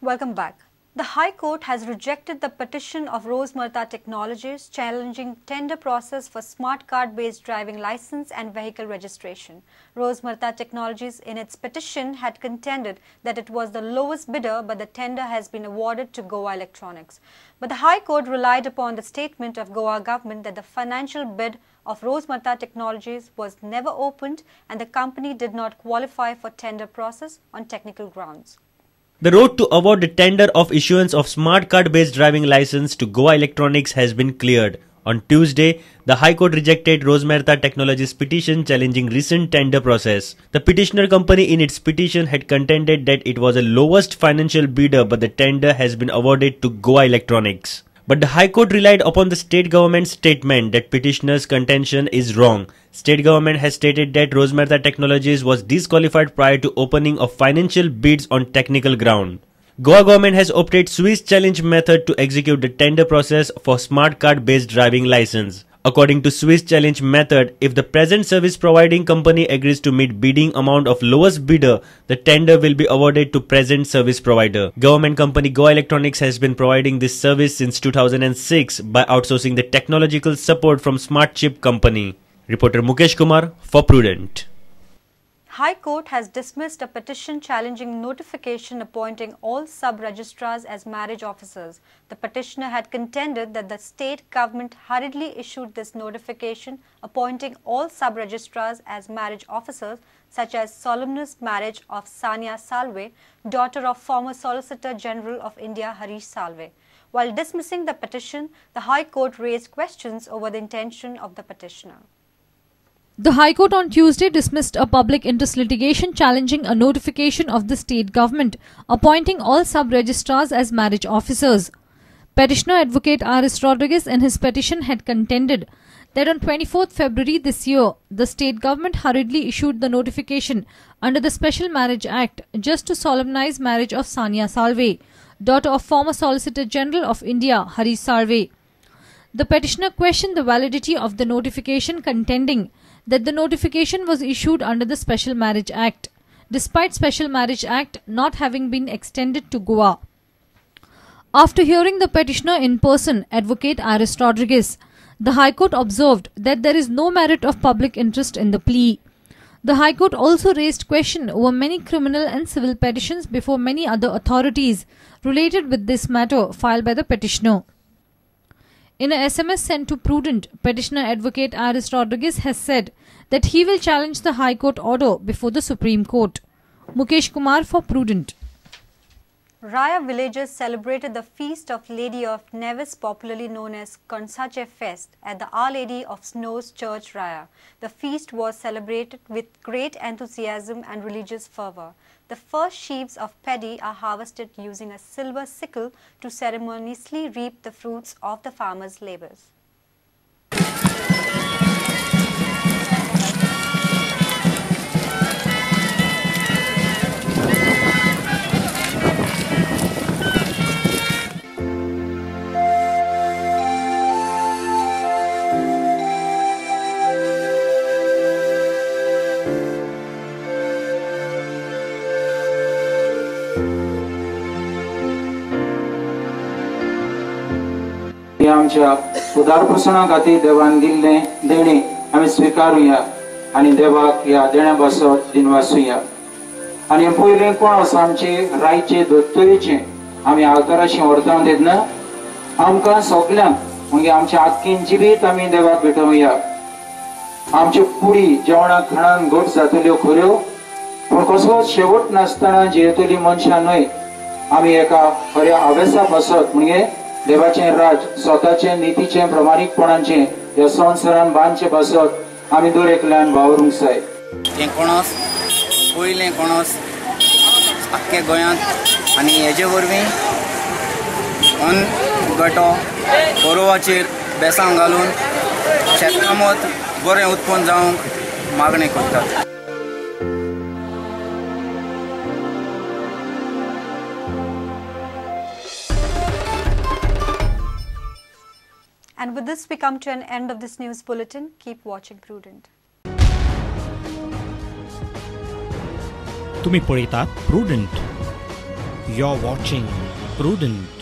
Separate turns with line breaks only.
Welcome back. The High Court has rejected the petition of Rosemarta Technologies challenging tender process for smart card-based driving license and vehicle registration. Rosemarta Technologies in its petition had contended that it was the lowest bidder, but the tender has been awarded to Goa Electronics. But the High Court relied upon the statement of Goa government that the financial bid of Rosemarta Technologies was never opened and the company did not qualify for tender process on technical grounds.
The road to award the tender of issuance of smart card-based driving license to Goa Electronics has been cleared. On Tuesday, the High Court rejected Rosemarta Technologies' petition challenging recent tender process. The petitioner company in its petition had contended that it was the lowest financial bidder, but the tender has been awarded to Goa Electronics. But the High Court relied upon the state government's statement that petitioner's contention is wrong. State government has stated that Rosemarta Technologies was disqualified prior to opening of financial bids on technical ground. Goa government has opted Swiss challenge method to execute the tender process for smart card-based driving license. According to Swiss challenge method, if the present service providing company agrees to meet bidding amount of lowest bidder, the tender will be awarded to present service provider. Government company Goa Electronics has been providing this service since 2006 by outsourcing the technological support from Smart Chip company. Reporter Mukesh Kumar for Prudent.
High Court has dismissed a petition challenging notification appointing all sub-registrars as marriage officers. The petitioner had contended that the state government hurriedly issued this notification appointing all sub-registrars as marriage officers, such as solemnous marriage of Sania Salve, daughter of former Solicitor General of India Harish Salve. While dismissing the petition, the High Court raised questions over the intention of the petitioner.
The High Court on Tuesday dismissed a public interest litigation challenging a notification of the state government appointing all sub-registrars as marriage officers. Petitioner Advocate R.S. Rodriguez in his petition had contended that on 24th February this year, the state government hurriedly issued the notification under the Special Marriage Act just to solemnize marriage of Sania Salve, daughter of former Solicitor General of India Harish Salve. The petitioner questioned the validity of the notification, contending that the notification was issued under the Special Marriage Act, despite Special Marriage Act not having been extended to Goa. After hearing the petitioner in person, Advocate R.S. Rodriguez, the High Court observed that there is no merit of public interest in the plea. The High Court also raised question over many criminal and civil petitions before many other authorities related with this matter filed by the petitioner. In a SMS sent to Prudent, petitioner Advocate R.S. Rodriguez has said that he will challenge the High Court order before the Supreme Court. Mukesh Kumar for Prudent.
Raia villagers celebrated the feast of Lady of Neves, popularly known as Konsachem Fest, at the Our Lady of Snows Church, Raia. The feast was celebrated with great enthusiasm and religious fervor. The first sheaves of paddy are harvested using a silver sickle to ceremoniously reap the fruits of the farmers' labours.
आमच्या उदारप्रसना खातीर देवान दिल्ले देणे आमी स्वीकारुया आनी देवाक ह्या देण्या बसत दिनवासुया आनी पयलें कोण आसा आमचे रायचे दोतोरेचे आमी आगराशी व्हरता तेन्ना आमकां सगल्यांक म्हणजे आमच्या आख्खीन जिवीत आमी देवाक भेटोवया. आमचे कुडी जेवणाक खाणान घट जातल्यो खऱ्यो, पूण कसलोच शेवट नासतना जियेतली मनशां न्हय. आमी एका खऱ्या अभ्यासा बसत म्हणजे देवाचे राज स्वताचे नितीचे प्रमाणिकपणाचे ह्या संवसारान बांदचे बसत आमी दर एकल्यान वावरूंक जाय.
हें कोणोस पयलें कोणोस आख्खे गोंयांत आनी हेजे वरवीं अन्न गटो गोरवाचेर बेसांव घालून शेतकामत बरें उत्पन्न जावंक मागणी करतात.
And with this, we come to an end of this news bulletin. Keep watching Prudent.
तुम्ही पळयतात प्रुडंट. You're watching Prudent.